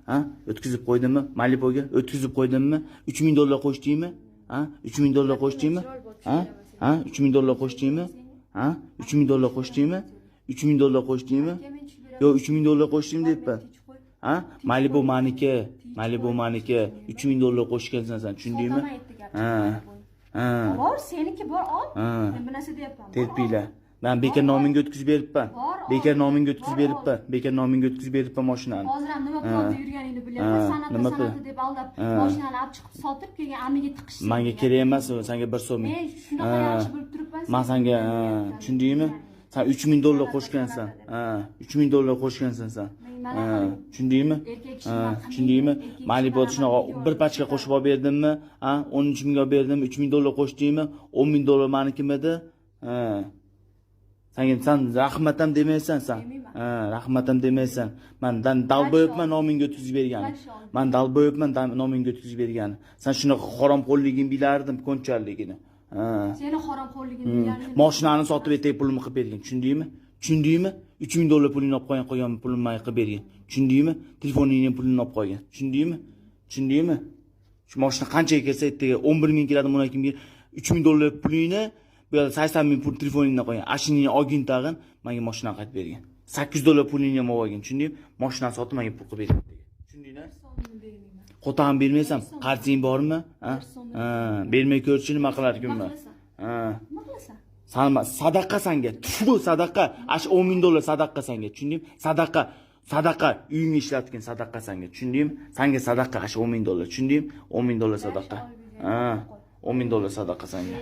Ha? O'tkazib qo'ydimmi? Malibuga o'tkazib qo'ydimmi? 3000 dollar qo'shdingmi? Ha? 3000 dollar qo'shdingmi? Ha? Ha? 3000 dollar qo'shdingmi? Ha? 3000 dollar qo'shdingmi? 3000 dollar qo'shdingmi? Yo, 3000 dollar qo'shdim deyapman. Ha? Malibu maniki, Malibu maniki. 3000 dollar qo'shgansan sen, tushundingmi? Ha. Ha. Bor, seniki bor, ol. Men bu narsa deyapman. Terpinglar. Ben bekar nomingga o'tkazib beribman. Bekar nomingga o'tkazib beribman. Bekar nomingga o'tkazib beribman mashinani. Hozir ham nima qilib yurganingni bilyapman. San'at deb aldab mashinani olib chiqib sotib kelgan amiga tiqishdi. Menga kerak emas, senga 1 so'm. Men shunaqa yaxshi bilib turibman. Men senga, tushundingmi? Sen 3000 dollar qo'shgansan. Ha, 3000 dollar qo'shgansan sen. Tushundingmi? Tushundingmi? Malibu shunaqa bir pachka qo'shib olib berdimmi? Ha, 13 mingga olib berdim, 3000 dollar qo'shdingmi? 10000 dollar menikimidi? Ha. Sen rahmatam demaysan sen. Ha, rahmatam demaysan. Men dal bo'yibman nomingga o'tkazib bergani. Men dal bo'yibman nomingga o'tkazib bergani. Sen shunaqa haromxo'rligingni bilardim, ko'nchalligini. Ha. Seni haromxo'rligingni bilardim. Mashinani sotib etay pulimni qilib bergin, tushundingmi? Tushundingmi? 3000 dollar pulingni olib qo'ygan pulimni qilib bergin. Tushundingmi? Telefoningning pulini olib qo'ygan. Tushundingmi? Tushundingmi? Shu mashina qanchaga kelsa ertaga 11 ming keladi, bundan keyin 3000 dollar pulingni bu yerda 80 ming pul telefoningdan qo'ygan. Ashiningni olgin tag'in, menga mashinani qaytib bergin. 800 dollar pulingni ham olgin, tushundingmi? Mashinani sotib menga pul qilib bergin. Tushundingmi? Qo'tag'im bermaysam, qarzing bormi? Ha? Ha, bermay ko'rishni nima qilar ekanman? Ha. Nima qilasan? Salma sadaqa senga. Bu sadaqa. Ash 10.000 dollar sadaqa senga. Tushundingmi? Sadaqa. Sadaqa uyingni ishlatgan sadaqa senga. Tushundingmi? Senga sadaqa ash 10.000 dollar. Tushundingmi? 10.000 dollar sadaqa. Ha. 10.000 dollar sadaqa senga.